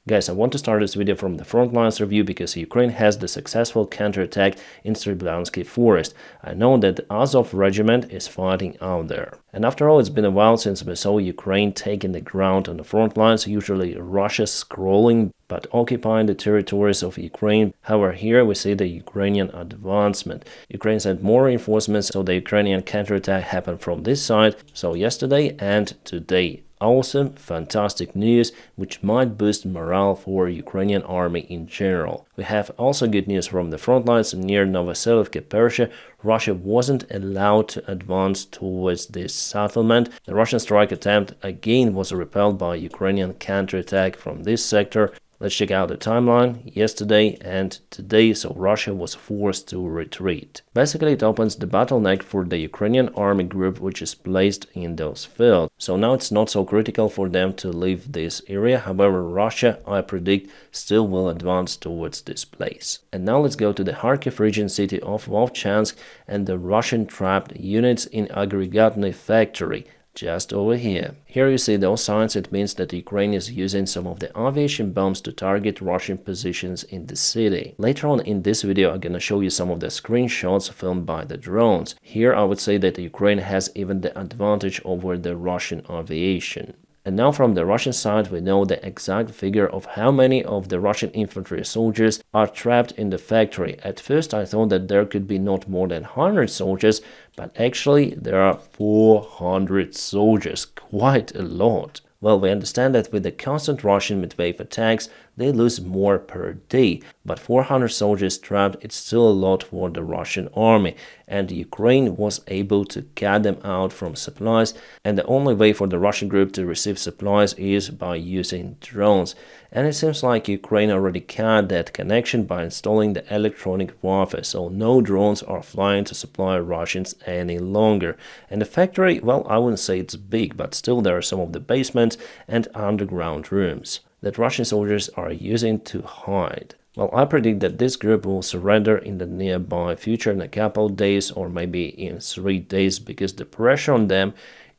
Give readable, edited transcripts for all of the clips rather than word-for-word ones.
Guys, I want to start this video from the front lines review because Ukraine has the successful counterattack in Srebrenik forest. I know that the Azov regiment is fighting out there. And after all, it's been a while since we saw Ukraine taking the ground on the front lines, usually Russia scrolling but occupying the territories of Ukraine. However, here we see the Ukrainian advancement. Ukraine sent more reinforcements, so the Ukrainian counterattack happened from this side, so yesterday and today. Awesome, fantastic news, which might boost morale for Ukrainian army in general. We have also good news from the front lines near Novoselivka, Persia. Russia wasn't allowed to advance towards this settlement. The Russian strike attempt again was repelled by Ukrainian counterattack from this sector. Let's check out the timeline yesterday and today, so Russia was forced to retreat. Basically, it opens the bottleneck for the Ukrainian army group which is placed in those fields. So now it's not so critical for them to leave this area. However, Russia, I predict, still will advance towards this place. And now let's go to the Kharkiv region city of Vovchansk and the Russian trapped units in Aggregatny factory. Just over here. Here you see those signs. It means that Ukraine is using some of the aviation bombs to target Russian positions in the city. Later on in this video, I'm gonna show you some of the screenshots filmed by the drones. Here I would say that Ukraine has even the advantage over the Russian aviation. And now from the Russian side, we know the exact figure of how many of the Russian infantry soldiers are trapped in the factory. At first I thought that there could be not more than 100 soldiers, but actually there are 400 soldiers, quite a lot. Well, we understand that with the constant Russian mid-wave attacks, they lose more per day, but 400 soldiers trapped, it's still a lot for the Russian army, and Ukraine was able to cut them out from supplies, and the only way for the Russian group to receive supplies is by using drones. And it seems like Ukraine already cut that connection by installing the electronic warfare, so no drones are flying to supply Russians any longer. And the factory, well, I wouldn't say it's big, but still there are some of the basements and underground rooms that Russian soldiers are using to hide. Well, I predict that this group will surrender in the nearby future in a couple of days or maybe in 3 days because the pressure on them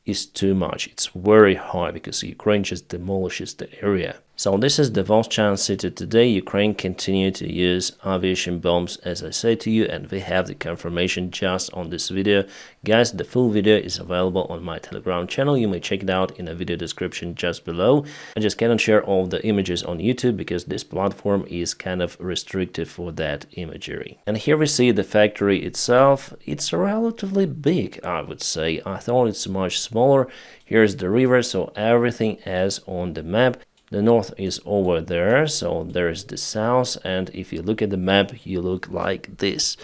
is too much. It's very high because Ukraine just demolishes the area. So this is the Vovchansk city today. Ukraine continued to use aviation bombs, as I said to you, and we have the confirmation just on this video. Guys, the full video is available on my Telegram channel. You may check it out in the video description just below. I just cannot share all the images on YouTube because this platform is kind of restricted for that imagery. And here we see the factory itself. It's relatively big, I would say. I thought it's much smaller. Here's the river, so everything is on the map. The north is over there, so there's the south, and if you look at the map, you look like this.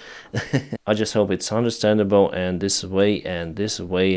I just hope it's understandable, and this way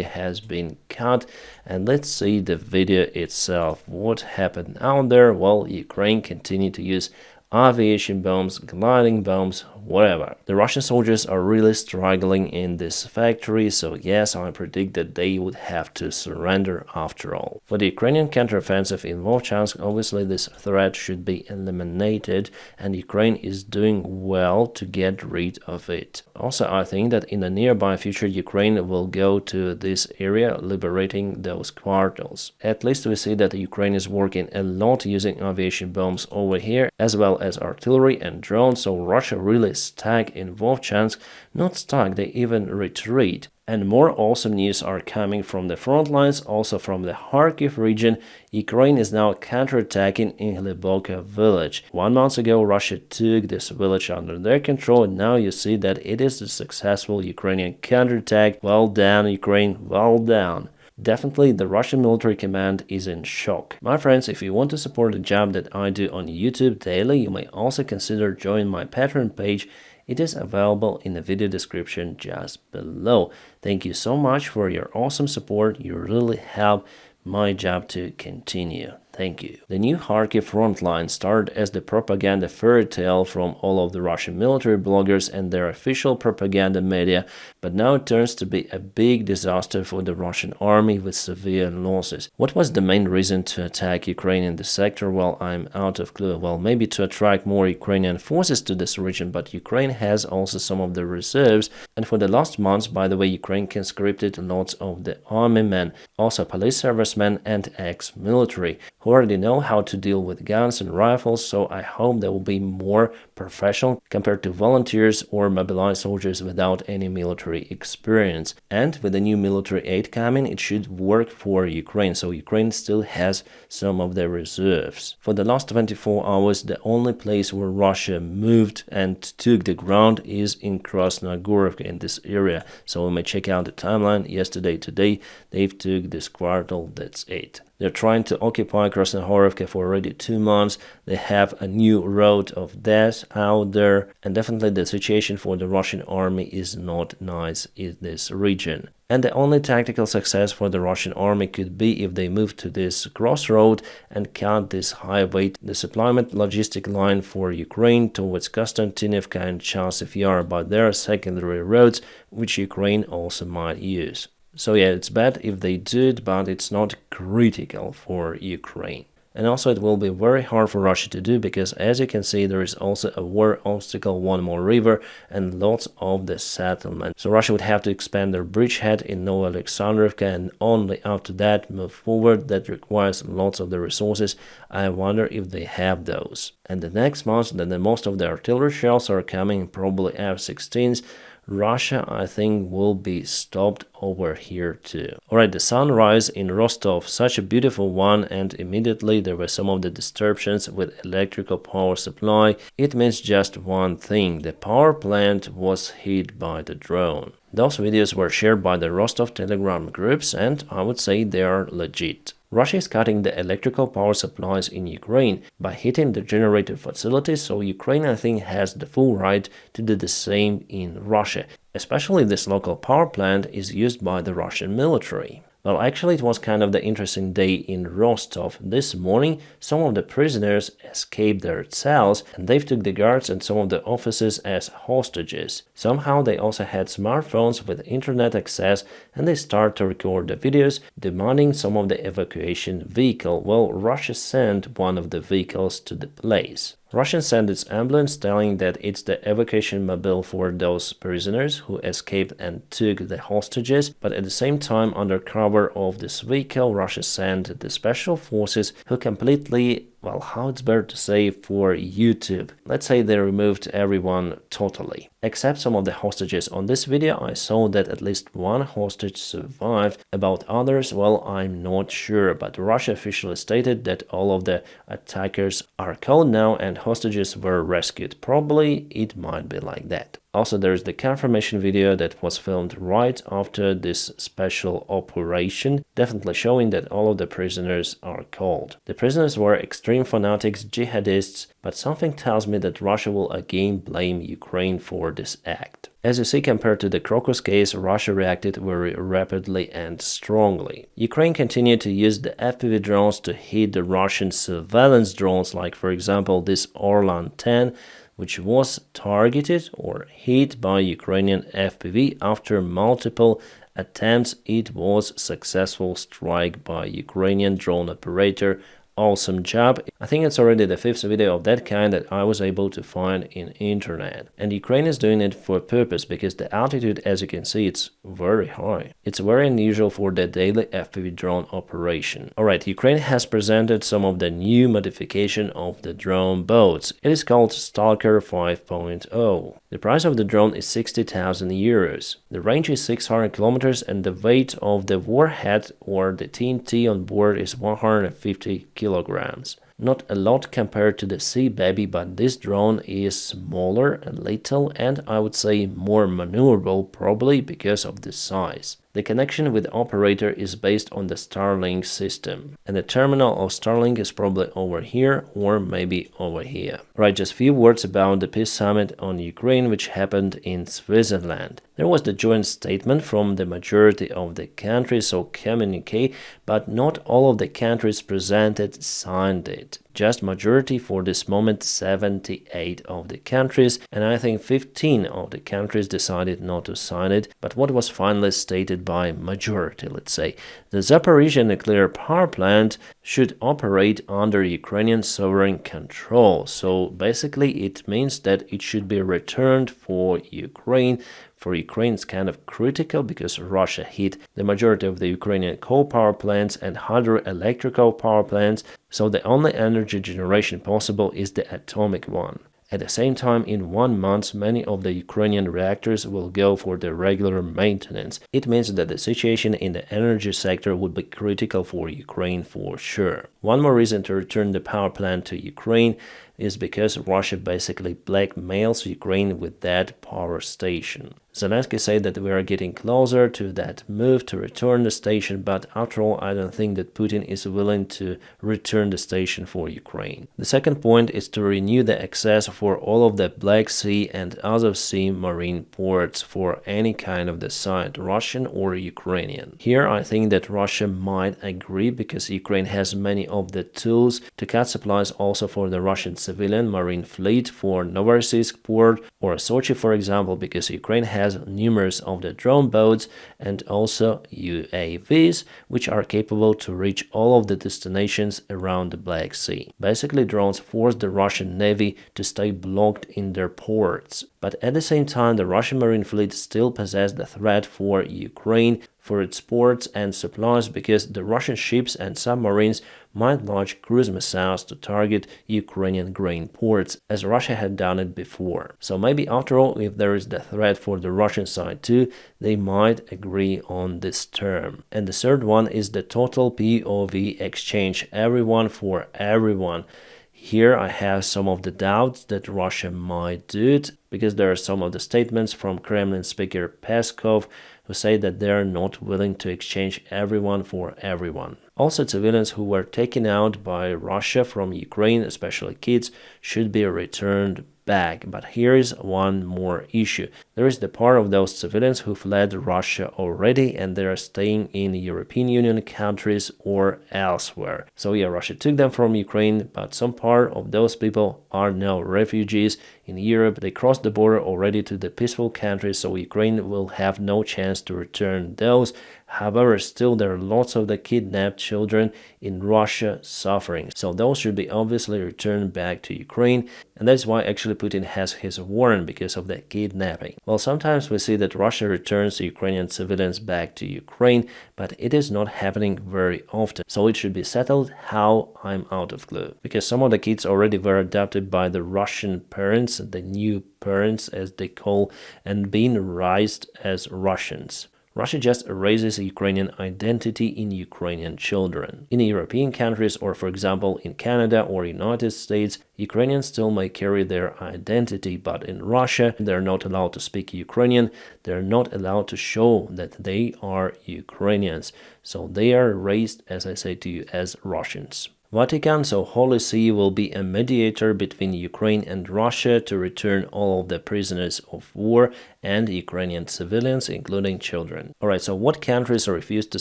has been cut. And let's see the video itself. What happened out there? Well, Ukraine continued to use aviation bombs, gliding bombs, whatever. The Russian soldiers are really struggling in this factory, so yes, I predict that they would have to surrender after all. For the Ukrainian counteroffensive in Vovchansk, obviously this threat should be eliminated, and Ukraine is doing well to get rid of it. Also, I think that in the nearby future, Ukraine will go to this area, liberating those quarters. At least we see that Ukraine is working a lot using aviation bombs over here, as well as artillery and drones, so Russia really stuck in Vovchansk. Not stuck, they even retreat. And more awesome news are coming from the front lines, also from the Kharkiv region. Ukraine is now counterattacking in Hliboka village. 1 month ago, Russia took this village under their control, and now you see that it is a successful Ukrainian counterattack. Well done, Ukraine, well done. Definitely, the Russian military command is in shock. My friends, if you want to support the job that I do on YouTube daily, you may also consider joining my Patreon page. It is available in the video description just below. Thank you so much for your awesome support. You really help my job to continue. Thank you. The new Kharkiv front line started as the propaganda fairy tale from all of the Russian military bloggers and their official propaganda media, but now it turns to be a big disaster for the Russian army with severe losses. What was the main reason to attack Ukraine in the sector? Well, I'm out of clue. Well, maybe to attract more Ukrainian forces to this region, but Ukraine has also some of the reserves, and for the last months, by the way, Ukraine conscripted lots of the army men, also police servicemen and ex-military, who already know how to deal with guns and rifles, so I hope they will be more professional compared to volunteers or mobilized soldiers without any military experience. And with the new military aid coming, it should work for Ukraine, so Ukraine still has some of their reserves. For the last 24 hours, the only place where Russia moved and took the ground is in Krasnogorovka, in this area. So we may check out the timeline. Yesterday, today, they've took this quarter, that's it. They're trying to occupy Krasnogorovka for already 2 months. They have a new road of death out there, and definitely the situation for the Russian army is not nice in this region. And the only tactical success for the Russian army could be if they move to this crossroad and cut this highway, the supplement logistic line for Ukraine towards Konstantinivka and Chasiv Yar, but there are secondary roads which Ukraine also might use. So yeah, it's bad if they do it, but it's not critical for Ukraine. And also it will be very hard for Russia to do, because as you can see, there is also a war obstacle, one more river, and lots of the settlement. So Russia would have to expand their bridgehead in Novoalexandrovka, and only after that move forward. That requires lots of the resources. I wonder if they have those. And the next month, then most of the artillery shells are coming, probably F-16s. Russia, I think, will be stopped over here too. Alright, the sunrise in Rostov, such a beautiful one, and immediately there were some of the disturbances with electrical power supply. It means just one thing: the power plant was hit by the drone. Those videos were shared by the Rostov Telegram groups, and I would say they are legit. Russia is cutting the electrical power supplies in Ukraine by hitting the generator facilities, so Ukraine, I think, has the full right to do the same in Russia, especially if this local power plant is used by the Russian military. Well, actually, it was kind of the interesting day in Rostov. This morning, some of the prisoners escaped their cells, and they took the guards and some of the officers as hostages. Somehow, they also had smartphones with internet access, and they start to record the videos, demanding some of the evacuation vehicle. Well, Russia sent one of the vehicles to the place. Russia sent its ambulance, telling that it's the evacuation mobile for those prisoners who escaped and took the hostages, but at the same time, under cover of this vehicle, Russia sent the special forces who completely, well, how it's better to say, for YouTube. Let's say they removed everyone totally. Except some of the hostages. On this video, I saw that at least one hostage survived. About others, well, I'm not sure, but Russia officially stated that all of the attackers are caught now and hostages were rescued. Probably it might be like that. Also, there's the confirmation video that was filmed right after this special operation, definitely showing that all of the prisoners are caught. The prisoners were extreme fanatics, jihadists, but something tells me that Russia will again blame Ukraine for this act. As you see, compared to the Crocus case, Russia reacted very rapidly and strongly. Ukraine continued to use the FPV drones to hit the Russian surveillance drones, like for example this Orlan 10, which was targeted or hit by Ukrainian FPV. After multiple attempts, it was successful strike by Ukrainian drone operator. Awesome job. I think it's already the 5th video of that kind that I was able to find in internet. And Ukraine is doing it for a purpose, because the altitude, as you can see, it's very high. It's very unusual for the daily FPV drone operation. Alright, Ukraine has presented some of the new modification of the drone boats. It is called Stalker 5.0. The price of the drone is 60,000 euros. The range is 600 kilometers and the weight of the warhead or the TNT on board is 150 kilograms. Not a lot compared to the Sea Baby, but this drone is smaller a little and I would say more maneuverable, probably because of the size. The connection with the operator is based on the Starlink system, and the terminal of Starlink is probably over here or maybe over here. Right, just few words about the peace summit on Ukraine, which happened in Switzerland. There was the joint statement from the majority of the countries, so communique, but not all of the countries presented signed it. Just majority for this moment, 78 of the countries, and I think 15 of the countries decided not to sign it. But what was finally stated by majority, let's say, the Zaporizhzhia nuclear power plant should operate under Ukrainian sovereign control. So basically it means that it should be returned for Ukraine for Ukraine is kind of critical because Russia hit the majority of the Ukrainian coal power plants and hydroelectrical power plants, so the only energy generation possible is the atomic one. At the same time, in 1 month, many of the Ukrainian reactors will go for the regular maintenance. It means that the situation in the energy sector would be critical for Ukraine for sure. One more reason to return the power plant to Ukraine is because Russia basically blackmails Ukraine with that power station. Zelensky said that we are getting closer to that move to return the station, but after all, I don't think that Putin is willing to return the station for Ukraine. The second point is to renew the access for all of the Black Sea and Azov Sea marine ports for any kind of the site, Russian or Ukrainian. Here I think that Russia might agree because Ukraine has many of the tools to cut supplies also for the Russian civilian marine fleet for Novorossiysk port or Sochi, for example, because Ukraine has numerous of the drone boats and also UAVs, which are capable to reach all of the destinations around the Black Sea. Basically, drones force the Russian Navy to stay blocked in their ports. But at the same time, the Russian marine fleet still possesses the threat for Ukraine, for its ports and supplies, because the Russian ships and submarines might launch cruise missiles to target Ukrainian grain ports, as Russia had done it before. So maybe after all, if there is the threat for the Russian side too, they might agree on this term. And the third one is the total POV exchange, everyone for everyone. Here I have some of the doubts that Russia might do it, because there are some of the statements from Kremlin speaker Peskov who say that they are not willing to exchange everyone for everyone. Also, civilians who were taken out by Russia from Ukraine, especially kids, should be returned back. But here is one more issue. There is the part of those civilians who fled Russia already and they are staying in European Union countries or elsewhere. So yeah, Russia took them from Ukraine, but some part of those people are now refugees in Europe. They crossed the border already to the peaceful countries, so Ukraine will have no chance to return those. However, still there are lots of the kidnapped children in Russia suffering, so those should be obviously returned back to Ukraine, and that's why actually Putin has his warrant, because of the kidnapping. Well, sometimes we see that Russia returns Ukrainian civilians back to Ukraine, but it is not happening very often, so it should be settled. How? I'm out of clue, because some of the kids already were adopted by the Russian parents, the new parents as they call, and being raised as Russians. Russia just erases Ukrainian identity in Ukrainian children. In European countries, or for example in Canada or United States, Ukrainians still may carry their identity, but in Russia they're not allowed to speak Ukrainian, they're not allowed to show that they are Ukrainians, so they are raised, as I say to you, as Russians. Vatican, so Holy See, will be a mediator between Ukraine and Russia to return all of the prisoners of war and Ukrainian civilians, including children. Alright, so what countries refused to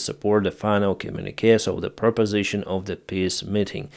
support the final communiques of the proposition of the peace meeting?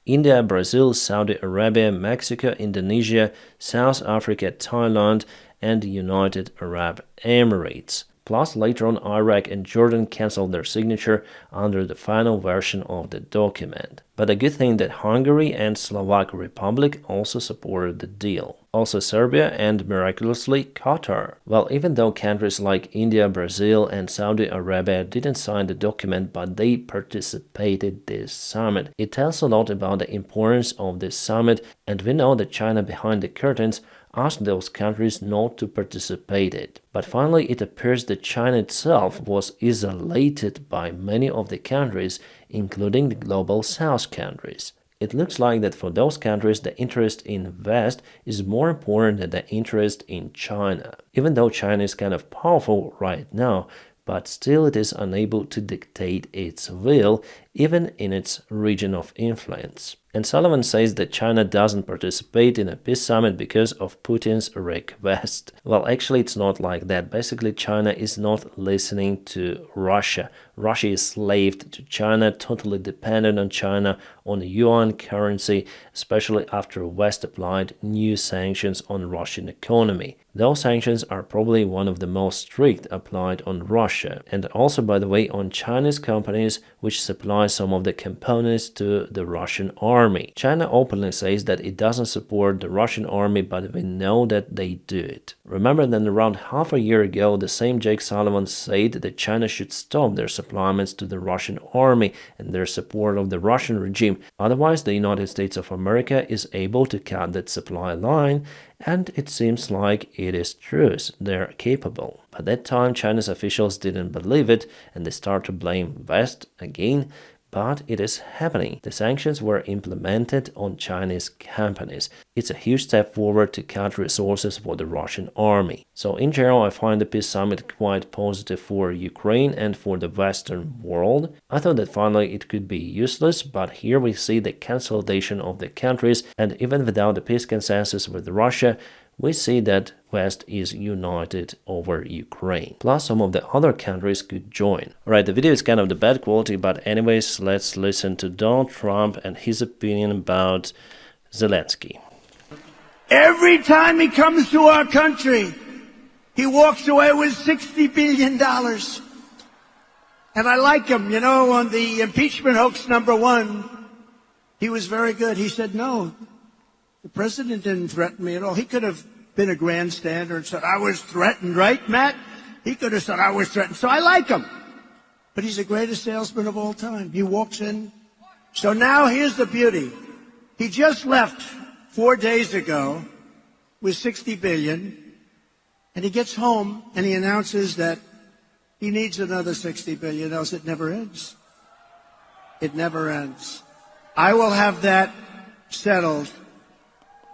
India, Brazil, Saudi Arabia, Mexico, Indonesia, South Africa, Thailand, and the United Arab Emirates. Plus, later on, Iraq and Jordan cancelled their signature under the final version of the document. But a good thing that Hungary and Slovak Republic also supported the deal. Also Serbia and, miraculously, Qatar. Well, even though countries like India, Brazil and Saudi Arabia didn't sign the document, but they participated this summit. It tells a lot about the importance of this summit, and we know that China behind the curtains asked those countries not to participate in it. But finally, it appears that China itself was isolated by many of the countries, including the Global South countries. It looks like that for those countries, the interest in West is more important than the interest in China. Even though China is kind of powerful right now, but still it is unable to dictate its will, even in its region of influence. And Sullivan says that China doesn't participate in a peace summit because of Putin's request. Well, actually it's not like that. Basically, China is not listening to Russia. Russia is slaved to China, totally dependent on China, on the yuan currency, especially after West applied new sanctions on Russian economy. Those sanctions are probably one of the most strict applied on Russia, and also, by the way, on Chinese companies which supply some of the components to the Russian army. army. China openly says that it doesn't support the Russian army, but we know that they do it. Remember that around half a year ago, the same Jake Sullivan said that China should stop their supplements to the Russian army and their support of the Russian regime. Otherwise, the United States of America is able to cut that supply line, and it seems like it is true. They're capable. At that time, China's officials didn't believe it, and they start to blame West again. But it is happening. The sanctions were implemented on Chinese companies. It's a huge step forward to cut resources for the Russian army. So in general, I find the peace summit quite positive for Ukraine and for the Western world. I thought that finally it could be useless, but here we see the consolidation of the countries, and even without the peace consensus with Russia, we see that West is united over Ukraine. Plus, some of the other countries could join. Alright, the video is kind of the bad quality, but anyways, let's listen to Donald Trump and his opinion about Zelensky. Every time he comes to our country, he walks away with $60 billion. And I like him. You know, on the impeachment hoax #1, he was very good. He said, no, the president didn't threaten me at all. He could have been a grandstander and said, I was threatened, right, Matt? He could have said, I was threatened. So I like him. But he's the greatest salesman of all time. He walks in. So now here's the beauty. He just left 4 days ago with $60 billion, and he gets home and he announces that he needs another $60 billion, else it never ends. It never ends. I will have that settled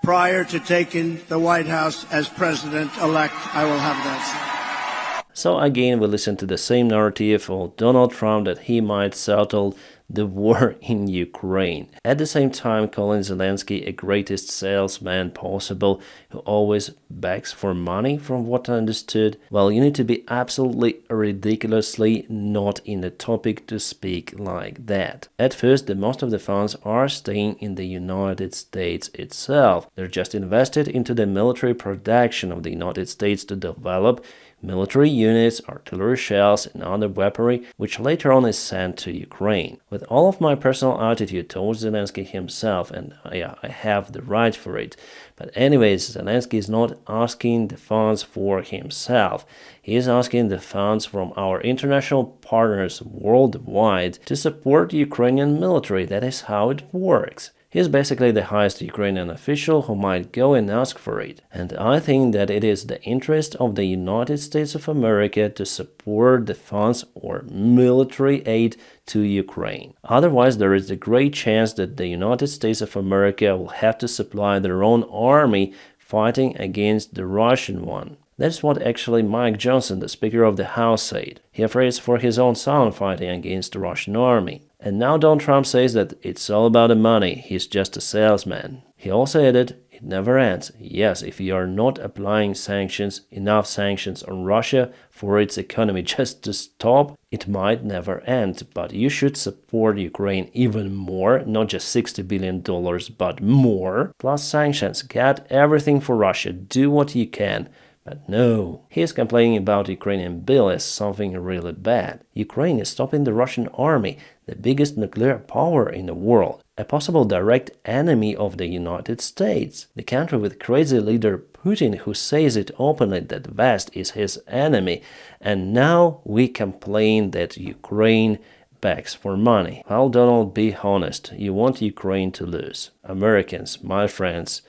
prior to taking the White House as president-elect. I will have that. So again, we listen to the same narrative of Donald Trump that he might settle the war in Ukraine. At the same time, calling Zelensky a greatest salesman possible who always begs for money, from what I understood. Well, you need to be absolutely ridiculously not in the topic to speak like that. At first, the most of the funds are staying in the United States itself. They're just invested into the military production of the United States to develop military units, artillery shells, and other weaponry, which later on is sent to Ukraine. With all of my personal attitude towards Zelensky himself, and yeah, I have the right for it, but anyways, Zelensky is not asking the funds for himself. He is asking the funds from our international partners worldwide to support the Ukrainian military. That is how it works. He is basically the highest Ukrainian official who might go and ask for it. And I think that it is the interest of the United States of America to support the funds or military aid to Ukraine. Otherwise, there is a great chance that the United States of America will have to supply their own army fighting against the Russian one. That's what actually Mike Johnson, the Speaker of the House, said. He afraid for his own son fighting against the Russian army. And now Donald Trump says that it's all about the money, he's just a salesman. He also added, it never ends. Yes, if you are not applying sanctions, enough sanctions on Russia for its economy just to stop, it might never end. But you should support Ukraine even more, not just $60 billion, but more. Plus sanctions, get everything for Russia, do what you can. But no, he is complaining about Ukrainian bill as something really bad. Ukraine is stopping the Russian army, the biggest nuclear power in the world, a possible direct enemy of the United States, the country with crazy leader Putin who says it openly that West is his enemy, and now we complain that Ukraine begs for money. Well, Donald, be honest, you want Ukraine to lose. Americans, my friends,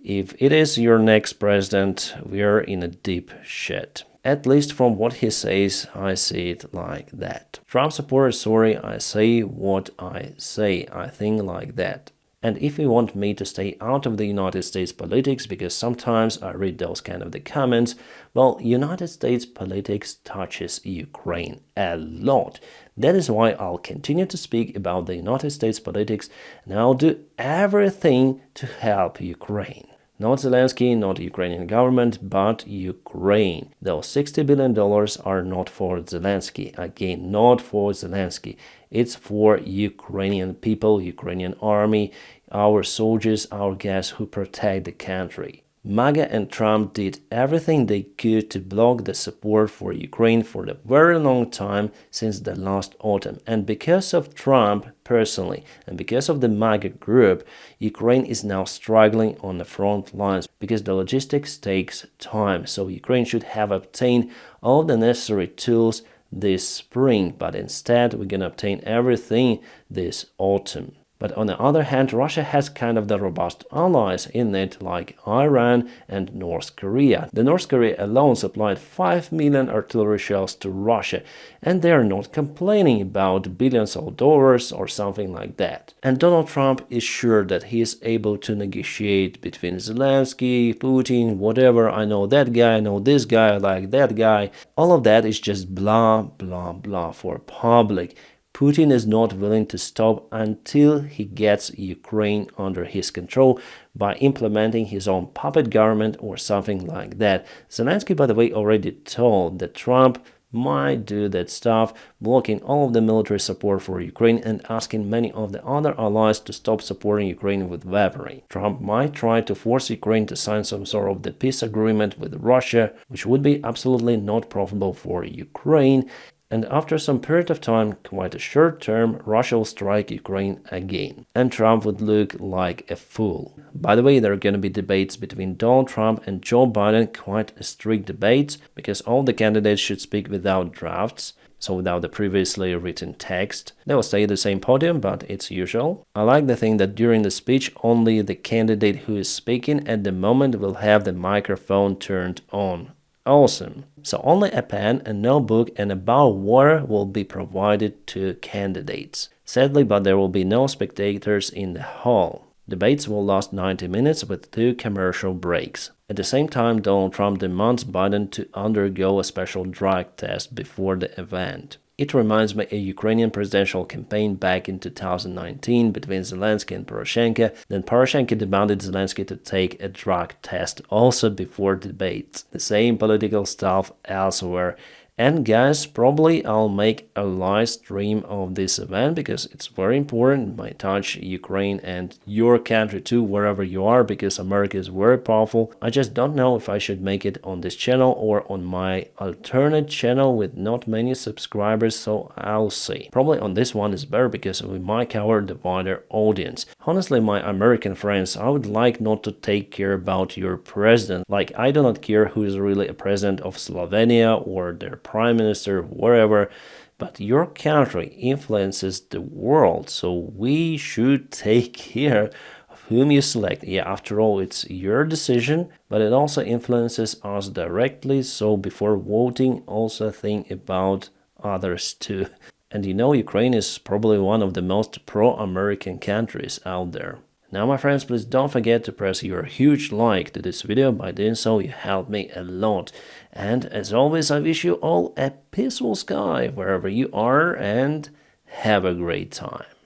if it is your next president, we are in a deep shit. At least from what he says, I see it like that. Trump supporters, sorry, I say what I say. I think like that. And if you want me to stay out of the United States politics, because sometimes I read those kind of the comments, well, United States politics touches Ukraine a lot. That is why I'll continue to speak about the United States politics, and I'll do everything to help Ukraine. Not Zelensky, not the Ukrainian government, but Ukraine. Those $60 billion are not for Zelensky. Again, not for Zelensky. It's for Ukrainian people, Ukrainian army, our soldiers, our guys who protect the country. MAGA and Trump did everything they could to block the support for Ukraine for a very long time since the last autumn. And because of Trump, personally. And because of the MAGA group, Ukraine is now struggling on the front lines because the logistics takes time. So Ukraine should have obtained all the necessary tools this spring, but instead we're gonna obtain everything this autumn. But on the other hand, Russia has kind of the robust allies in it, like Iran and North Korea. The North Korea alone supplied 5 million artillery shells to Russia, and they are not complaining about billions of dollars or something like that. And Donald Trump is sure that he is able to negotiate between Zelensky, Putin, whatever. I know that guy, I know this guy, I like that guy. All of that is just blah, blah, blah for public. Putin is not willing to stop until he gets Ukraine under his control by implementing his own puppet government or something like that. Zelensky, by the way, already told that Trump might do that stuff, blocking all of the military support for Ukraine and asking many of the other allies to stop supporting Ukraine with weaponry. Trump might try to force Ukraine to sign some sort of the peace agreement with Russia, which would be absolutely not profitable for Ukraine. And after some period of time, quite a short term, Russia will strike Ukraine again. And Trump would look like a fool. By the way, there are going to be debates between Donald Trump and Joe Biden, quite strict debates, because all the candidates should speak without drafts, so without the previously written text. They will stay at the same podium, but it's usual. I like the thing that during the speech, only the candidate who is speaking at the moment will have the microphone turned on. Awesome. So only a pen, a notebook, and a bottle of water will be provided to candidates. Sadly, but there will be no spectators in the hall. Debates will last 90 minutes with 2 commercial breaks. At the same time, Donald Trump demands Biden to undergo a special drug test before the event. It reminds me of a Ukrainian presidential campaign back in 2019 between Zelensky and Poroshenko. Then Poroshenko demanded Zelensky to take a drug test also before debates. The same political stuff elsewhere. And guys, probably I'll make a live stream of this event because it's very important. It might touch Ukraine and your country too, wherever you are, because America is very powerful. I just don't know if I should make it on this channel or on my alternate channel with not many subscribers, so I'll see. Probably on this one is better because we might cover the wider audience. Honestly, my American friends, I would like not to take care about your president. Like, I do not care who is really a president of Slovenia or their prime minister, wherever, but your country influences the world, so we should take care of whom you select. Yeah, after all, it's your decision, but it also influences us directly, so before voting, also think about others too. And you know, Ukraine is probably one of the most pro-American countries out there. Now, my friends, please don't forget to press your huge like to this video. By doing so, you help me a lot. And as always, I wish you all a peaceful sky wherever you are and have a great time.